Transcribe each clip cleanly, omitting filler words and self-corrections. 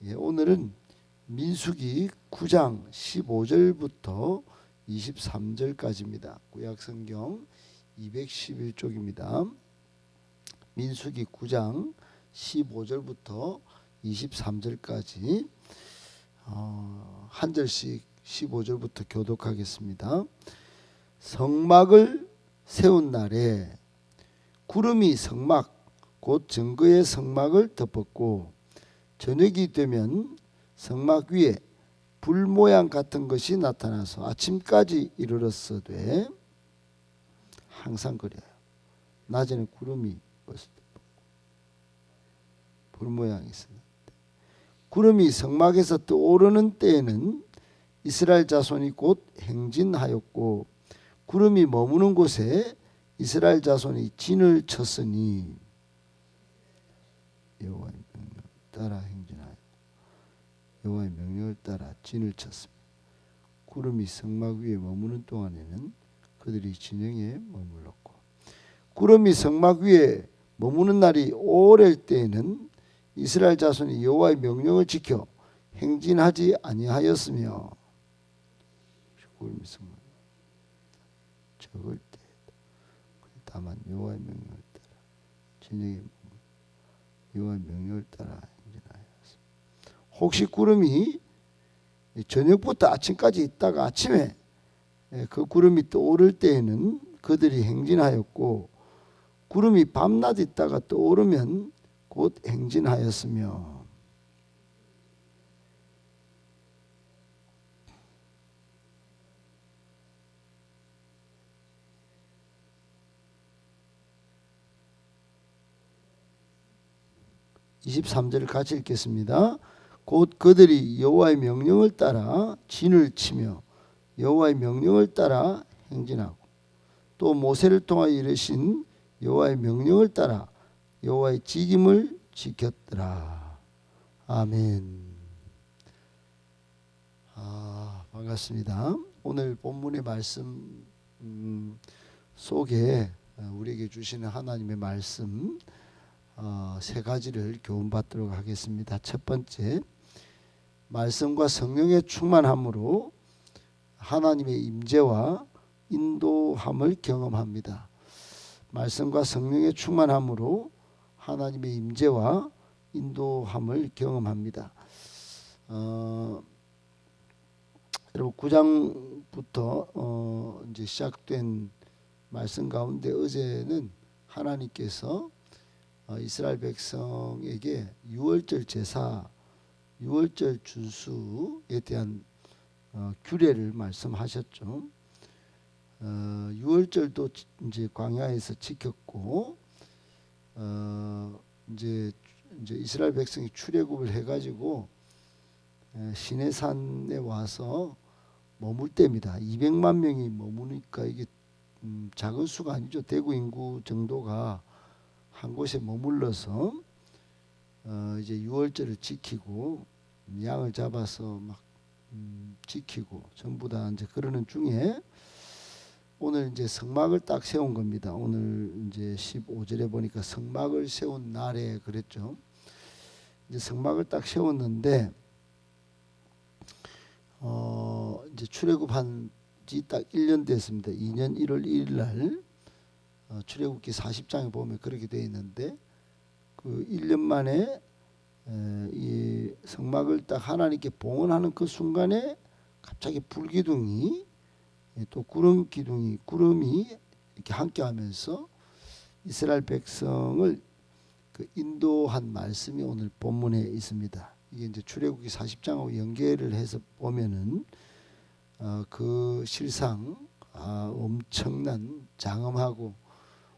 오늘은 민수기 9장 15절부터 23절까지입니다. 구약성경 211쪽입니다. 민수기 9장 15절부터 23절까지 한 절씩 15절부터 교독하겠습니다. 성막을 세운 날에 구름이 성막 곧 증거의 성막을 덮었고 저녁이 되면 성막 위에 불 모양 같은 것이 나타나서 아침까지 이르렀으되 항상 그래요. 낮에는 구름이 불 모양이 있었는데 구름이 성막에서 떠오르는 때에는 이스라엘 자손이 곧 행진하였고 구름이 머무는 곳에 이스라엘 자손이 진을 쳤으니 여호와의 명령을 따라 행진하여 여호와의 명령을 따라 진을 쳤습니다. 구름이 성막 위에 머무는 동안에는 그들이 진영에 머물렀고 구름이 성막 위에 머무는 날이 오래일 때에는 이스라엘 자손이 여호와의 명령을 지켜 행진하지 아니하였으며 구름이 성막 적을 때 다만 여호와의 명령을 따라 진영에 여호와의 명령을 따라 행진하였습니다. 혹시 구름이 저녁부터 아침까지 있다가 아침에 그 구름이 떠오를 때에는 그들이 행진하였고 구름이 밤낮 있다가 떠오르면 곧 행진하였으며 (23절을) 같이 읽겠습니다. 곧 그들이 여호와의 명령을 따라 진을 치며 여호와의 명령을 따라 행진하고 또 모세를 통하여 이르신 여호와의 명령을 따라 여호와의 직임을 지켰더라. 아멘. 반갑습니다. 오늘 본문의 말씀 속에 우리에게 주시는 하나님의 말씀 세 가지를 교훈받도록 하겠습니다. 첫 번째, 말씀과 성령의 충만함으로 하나님의 임재와 인도함을 경험합니다. 말씀과 성령의 충만함으로 하나님의 임재와 인도함을 경험합니다. 여러분 9장부터 이제 시작된 말씀 가운데 어제는 하나님께서 이스라엘 백성에게 유월절 제사, 유월절 준수에 대한 규례를 말씀하셨죠. 유월절도 이제 광야에서 지켰고, 이제 이스라엘 백성이 출애굽을 해가지고 시내산에 와서 머물 때입니다. 200만 명이 머무니까 이게 작은 수가 아니죠. 대구 인구 정도가 한 곳에 머물러서 이제 유월절을 지키고 양을 잡아서 막 지키고 전부 다 이제 그러는 중에 오늘 이제 성막을 딱 세운 겁니다. 오늘 이제 15절에 보니까 성막을 세운 날에 그랬죠. 이제 성막을 딱 세웠는데 이제 출애굽한 지 딱 1년 됐습니다. 2년 1월 1일 날 출애굽기 40장에 보면 그렇게 되어 있는데 그 1년 만에 이 성막을 딱 하나님께 봉헌하는 그 순간에 갑자기 불기둥이 또 구름이 이렇게 함께하면서 이스라엘 백성을 그 인도한 말씀이 오늘 본문에 있습니다. 이게 이제 출애굽기 40장하고 연계를 해서 보면은 그 실상 엄청난 장엄하고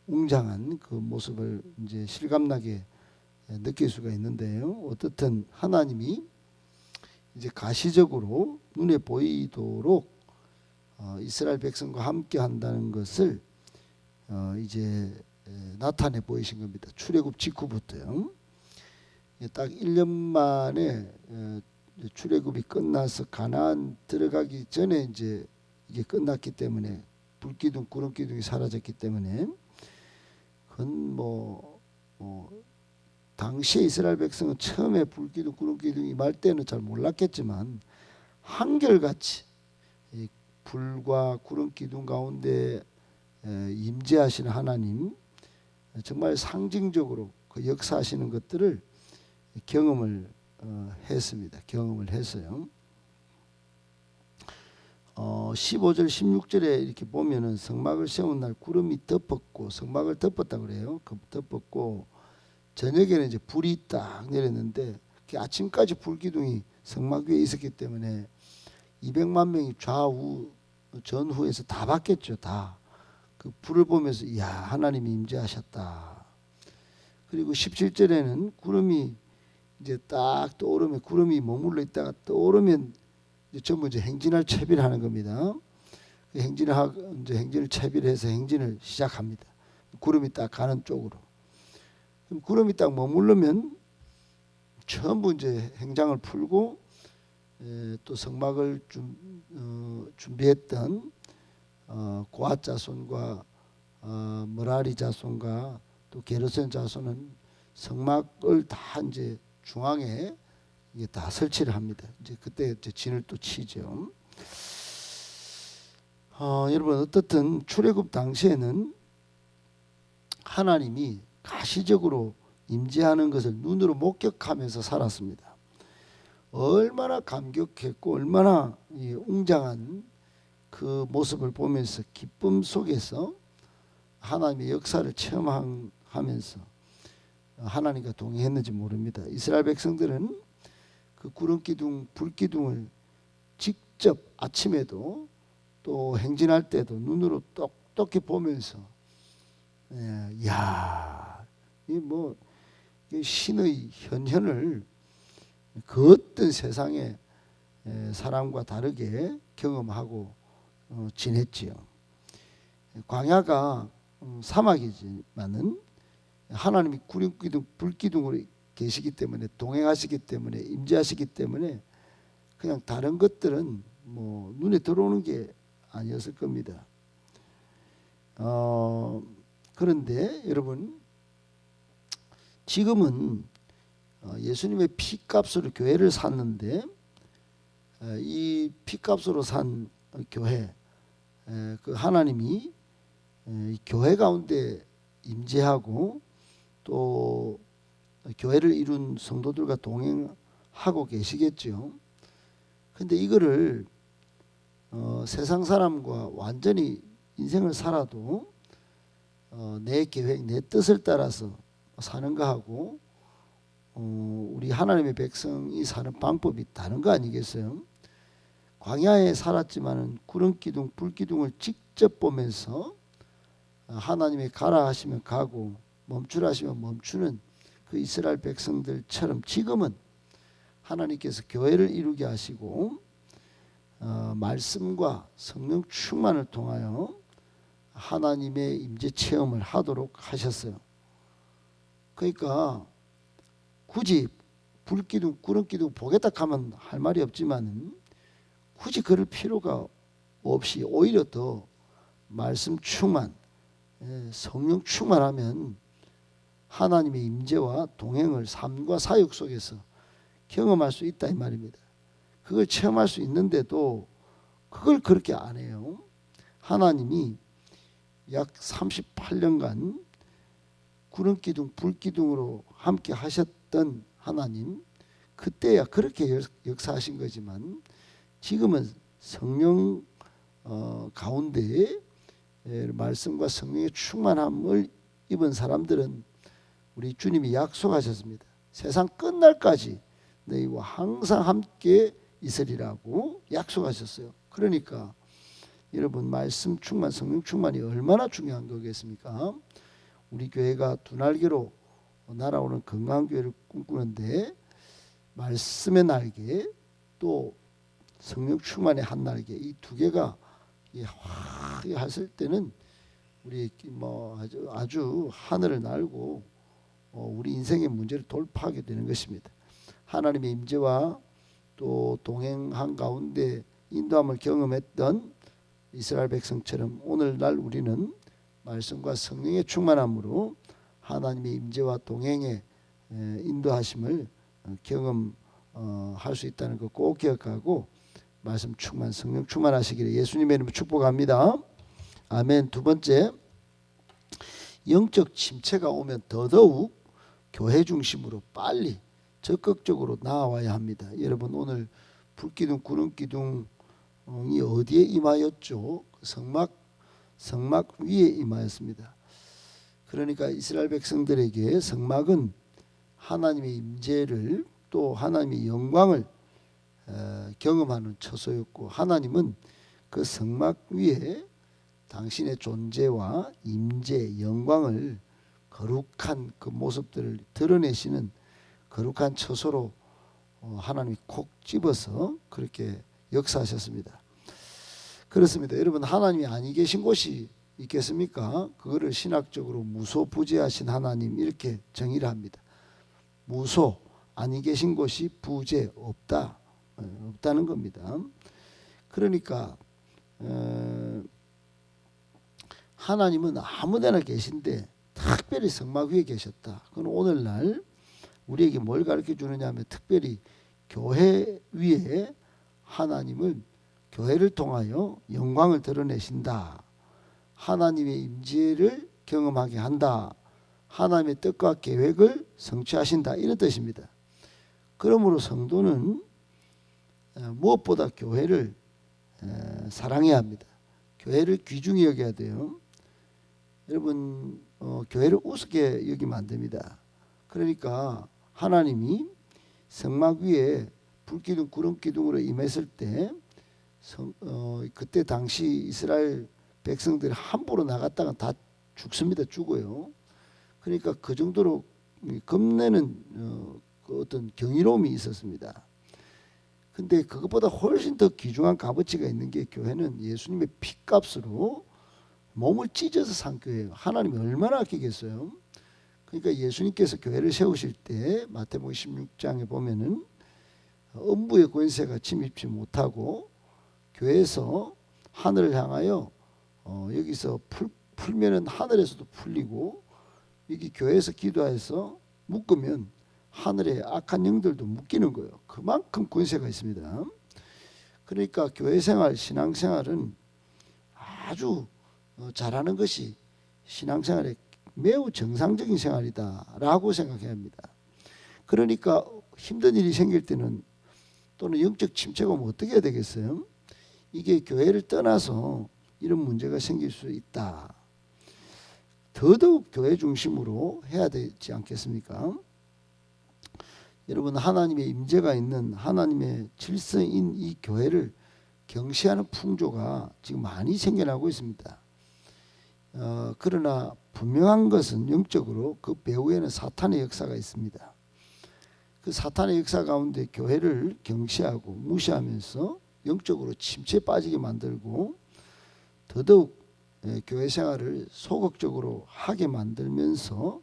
웅장한 그 모습을 이제 실감나게 느낄 수가 있는데요. 어떻든 하나님이 이제 가시적으로 눈에 보이도록 이스라엘 백성과 함께 한다는 것을 이제 나타내 보이신 겁니다. 출애굽 직후부터요. 딱 1년 만에 출애굽이 끝나서 가나안 들어가기 전에 이제 이게 끝났기 때문에 불기둥 구름 기둥이 사라졌기 때문에 그건 당시에 이스라엘 백성은 처음에 불기둥 구름기둥이 임할 때는 잘 몰랐겠지만 한결같이 이 불과 구름기둥 가운데 임재하시는 하나님, 정말 상징적으로 그 역사하시는 것들을 경험을 했습니다. 경험을 했어요. 15절 16절에 이렇게 보면은 성막을 세운 날 구름이 덮었고, 성막을 덮었다 그래요. 덮었고 저녁에는 이제 불이 딱 내렸는데 아침까지 불기둥이 성막 위에 있었기 때문에 200만 명이 좌우 전후에서 다 봤겠죠. 다 그 불을 보면서 이야, 하나님이 임재하셨다. 그리고 17절에는 구름이 이제 딱 떠오르면, 구름이 머물러 있다가 떠오르면 이제 전부 이제 행진할 채비를 하는 겁니다. 그 행진을 채비를 해서 행진을 시작합니다. 구름이 딱 가는 쪽으로. 그럼 구름이 딱 머무르면 전부 이제 행장을 풀고 또 성막을 준비했던 고앗 자손과 머라리 자손과 또 게르손 자손은 성막을 다 이제 중앙에 이게 다 설치를 합니다. 이제 그때 이제 진을 또 치죠. 여러분, 어떻든 출애굽 당시에는 하나님이 가시적으로 임재하는 것을 눈으로 목격하면서 살았습니다. 얼마나 감격했고 얼마나 웅장한 그 모습을 보면서 기쁨 속에서 하나님의 역사를 체험하면서 하나님과 동행했는지 모릅니다. 이스라엘 백성들은 그 구름기둥, 불기둥을 직접 아침에도 또 행진할 때도 눈으로 똑똑히 보면서 야, 이 뭐 신의 현현을 그 어떤 세상의 사람과 다르게 경험하고 지냈지요. 광야가 사막이지만은 하나님이 구름기둥, 불기둥으로 계시기 때문에, 동행하시기 때문에, 임재하시기 때문에 그냥 다른 것들은 뭐 눈에 들어오는 게 아니었을 겁니다. 그런데 여러분, 지금은 예수님의 피값으로 교회를 샀는데, 이 피값으로 산 교회, 그 하나님이 교회 가운데 임재하고 또 교회를 이룬 성도들과 동행하고 계시겠죠. 근데 이거를 세상 사람과 완전히 인생을 살아도 내 계획, 내 뜻을 따라서 사는 거하고 우리 하나님의 백성이 사는 방법이 다른 거 아니겠어요? 광야에 살았지만은 구름기둥, 불기둥을 직접 보면서 하나님이 가라 하시면 가고 멈추라 하시면 멈추는 그 이스라엘 백성들처럼 지금은 하나님께서 교회를 이루게 하시고 말씀과 성령 충만을 통하여 하나님의 임재 체험을 하도록 하셨어요. 그러니까 굳이 불기둥, 구름기둥 보겠다 하면 할 말이 없지만 굳이 그럴 필요가 없이 오히려 더 말씀 충만, 성령 충만하면 하나님의 임재와 동행을 삶과 사역 속에서 경험할 수 있다 이 말입니다. 그걸 체험할 수 있는데도 그걸 그렇게 안 해요. 하나님이 약 38년간 구름기둥, 불기둥으로 함께 하셨던 하나님, 그때야 그렇게 역사하신 거지만 지금은 성령 가운데 말씀과 성령의 충만함을 입은 사람들은 우리 주님이 약속하셨습니다. 세상 끝날까지 너희와 항상 함께 있으리라고 약속하셨어요. 그러니까 여러분, 말씀 충만, 성령 충만이 얼마나 중요한 거겠습니까? 우리 교회가 두 날개로 날아오는 건강한 교회를 꿈꾸는데 말씀의 날개 또 성령 충만의 한 날개, 이 두 개가 확 했을 때는 우리 뭐 아주 하늘을 날고 우리 인생의 문제를 돌파하게 되는 것입니다. 하나님의 임재와 또 동행한 가운데 인도함을 경험했던 이스라엘 백성처럼 오늘날 우리는 말씀과 성령의 충만함으로 하나님의 임재와 동행에 인도하심을 경험할 수 있다는 거 꼭 기억하고 말씀 충만, 성령 충만하시기를 예수님의 이름으로 축복합니다. 아멘. 두 번째, 영적 침체가 오면 더더욱 교회 중심으로 빨리 적극적으로 나와야 합니다. 여러분, 오늘 불기둥, 구름기둥이 어디에 임하였죠? 성막 위에 임하였습니다. 그러니까 이스라엘 백성들에게 성막은 하나님의 임재를 또 하나님의 영광을 경험하는 처소였고, 하나님은 그 성막 위에 당신의 존재와 임재, 영광을 거룩한 그 모습들을 드러내시는 거룩한 처소로 하나님이 콕 집어서 그렇게 역사하셨습니다. 그렇습니다. 여러분, 하나님이 아니 계신 곳이 있겠습니까? 그거를 신학적으로 무소부재하신 하나님 이렇게 정의를 합니다. 무소, 아니 계신 곳이 부재, 없다는 겁니다. 그러니까 하나님은 아무데나 계신데 특별히 성막 위에 계셨다. 그건 오늘날 우리에게 뭘 가르쳐 주느냐 하면 특별히 교회 위에 하나님을 교회를 통하여 영광을 드러내신다. 하나님의 임재를 경험하게 한다. 하나님의 뜻과 계획을 성취하신다. 이런 뜻입니다. 그러므로 성도는 무엇보다 교회를 사랑해야 합니다. 교회를 귀중히 여겨야 돼요. 여러분, 교회를 우습게 여기면 안 됩니다. 그러니까 하나님이 성막 위에 불기둥, 구름기둥으로 임했을 때 그때 당시 이스라엘 백성들이 함부로 나갔다가 다 죽습니다. 죽어요. 그러니까 그 정도로 겁내는 그 어떤 경이로움이 있었습니다. 근데 그것보다 훨씬 더 귀중한 값어치가 있는 게 교회는 예수님의 피값으로 몸을 찢어서 산 교회예요. 하나님이 얼마나 아끼겠어요. 그러니까 예수님께서 교회를 세우실 때 마태복음 16장에 보면은 음부의 권세가 침입지 못하고 교회에서 하늘을 향하여 여기서 풀면은 하늘에서도 풀리고, 여기 교회에서 기도해서 묶으면 하늘의 악한 영들도 묶이는 거예요. 그만큼 권세가 있습니다. 그러니까 교회 생활, 신앙생활은 아주 잘하는 것이 신앙생활의 매우 정상적인 생활이다라고 생각해야 합니다. 그러니까 힘든 일이 생길 때는 또는 영적 침체가 오면 어떻게 해야 되겠어요? 이게 교회를 떠나서 이런 문제가 생길 수 있다. 더더욱 교회 중심으로 해야 되지 않겠습니까? 여러분, 하나님의 임재가 있는 하나님의 질서인 이 교회를 경시하는 풍조가 지금 많이 생겨나고 있습니다. 그러나 분명한 것은 영적으로 그 배후에는 사탄의 역사가 있습니다. 그 사탄의 역사 가운데 교회를 경시하고 무시하면서 영적으로 침체에 빠지게 만들고 더더욱 교회 생활을 소극적으로 하게 만들면서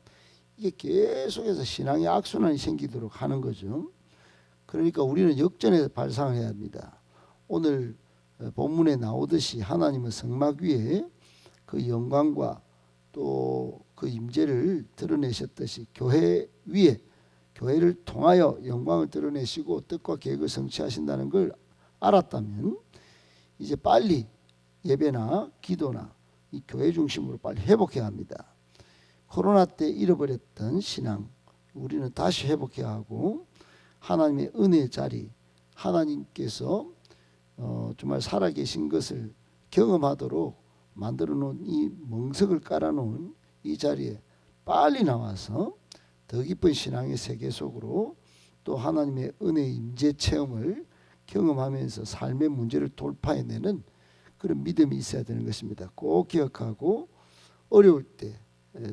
이게 계속해서 신앙의 악순환이 생기도록 하는 거죠. 그러니까 우리는 역전의 발상을 해야 합니다. 오늘 본문에 나오듯이 하나님은 성막 위에 그 영광과 또 그 임재를 드러내셨듯이 교회 위에 교회를 통하여 영광을 드러내시고 뜻과 계획을 성취하신다는 걸 알았다면 이제 빨리 예배나 기도나 이 교회 중심으로 빨리 회복해야 합니다. 코로나 때 잃어버렸던 신앙 우리는 다시 회복해야 하고, 하나님의 은혜의 자리, 하나님께서 정말 살아계신 것을 경험하도록 만들어 놓은 이 멍석을 깔아 놓은 이 자리에 빨리 나와서 더 깊은 신앙의 세계 속으로 또 하나님의 은혜의 임재 체험을 경험하면서 삶의 문제를 돌파해내는 그런 믿음이 있어야 되는 것입니다. 꼭 기억하고 어려울 때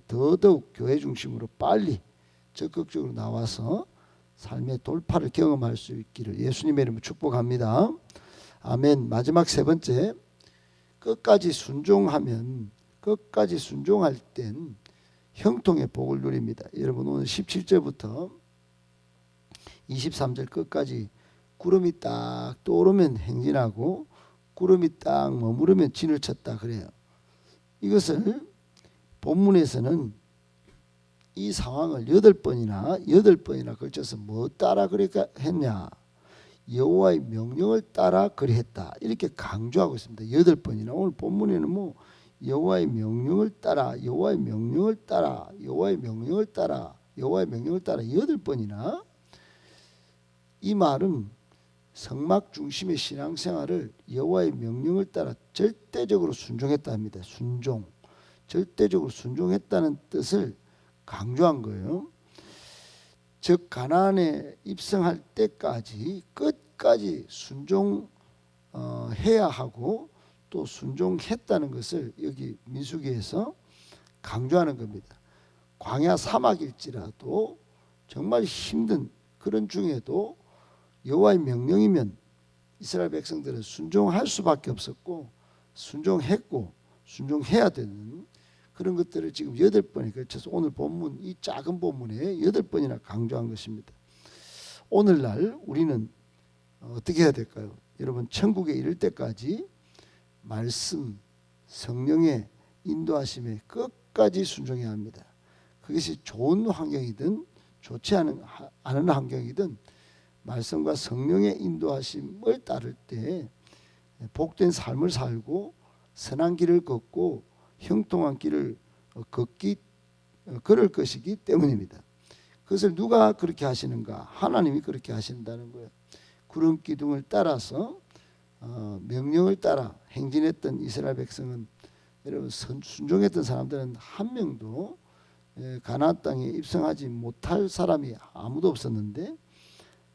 더더욱 교회 중심으로 빨리 적극적으로 나와서 삶의 돌파를 경험할 수 있기를 예수님의 이름으로 축복합니다. 아멘. 마지막 세 번째, 끝까지 순종할 땐 형통의 복을 누립니다. 여러분, 오늘 17절부터 23절 끝까지 구름이 딱 떠오르면 행진하고 구름이 딱 머무르면 진을 쳤다 그래요. 이것을 본문에서는 이 상황을 8번이나 걸쳐서 뭐 따라 그렇게 했냐? 여호와의 명령을 따라 그리했다. 이렇게 강조하고 있습니다. 8번이나. 오늘 본문에는 뭐 여호와의 명령을 따라, 여호와의 명령을 따라, 여호와의 명령을 따라, 여호와의 명령을 따라 8번이나. 이 말은 성막 중심의 신앙생활을 여호와의 명령을 따라 절대적으로 순종했다 합니다. 순종. 절대적으로 순종했다는 뜻을 강조한 거예요. 즉 가나안에 입성할 때까지 끝까지 순종해야 하고 또 순종했다는 것을 여기 민수기에서 강조하는 겁니다. 광야 사막일지라도 정말 힘든 그런 중에도 여호와의 명령이면 이스라엘 백성들은 순종할 수밖에 없었고 순종했고 순종해야 되는 그런 것들을 지금 8번에 걸쳐서 오늘 본문, 이 작은 본문에 8번이나 강조한 것입니다. 오늘날 우리는 어떻게 해야 될까요? 여러분, 천국에 이를 때까지 말씀, 성령의 인도하심에 끝까지 순종해야 합니다. 그것이 좋은 환경이든 좋지 않은 환경이든 말씀과 성령의 인도하심을 따를 때 복된 삶을 살고 선한 길을 걷고 형통한 길을 걸을 것이기 때문입니다. 그것을 누가 그렇게 하시는가? 하나님이 그렇게 하신다는 거예요. 구름 기둥을 따라서 명령을 따라 행진했던 이스라엘 백성은, 여러분, 순종했던 사람들은 한 명도 가나안 땅에 입성하지 못할 사람이 아무도 없었는데,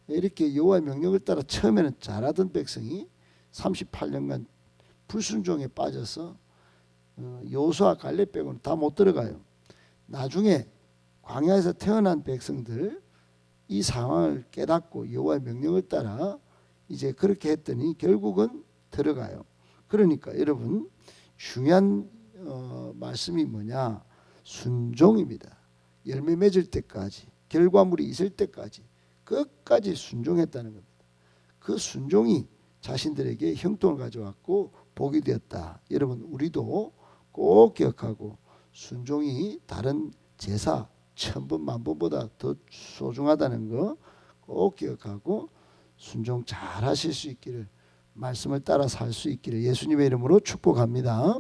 이렇게 여호와의 명령을 따라 처음에는 잘하던 백성이 38년간 불순종에 빠져서 여호수아 갈렙 빼고는 다 못 들어가요. 나중에 광야에서 태어난 백성들 이 상황을 깨닫고 여호와의 명령을 따라 이제 그렇게 했더니 결국은 들어가요. 그러니까 여러분, 중요한 말씀이 뭐냐? 순종입니다. 열매 맺을 때까지, 결과물이 있을 때까지 끝까지 순종했다는 겁니다. 그 순종이 자신들에게 형통을 가져왔고 복이 되었다. 여러분, 우리도 꼭 기억하고 순종이 다른 제사 1000번 만번보다 더 소중하다는 거 꼭 기억하고 순종 잘 하실 수 있기를, 말씀을 따라 살 수 있기를 예수님의 이름으로 축복합니다.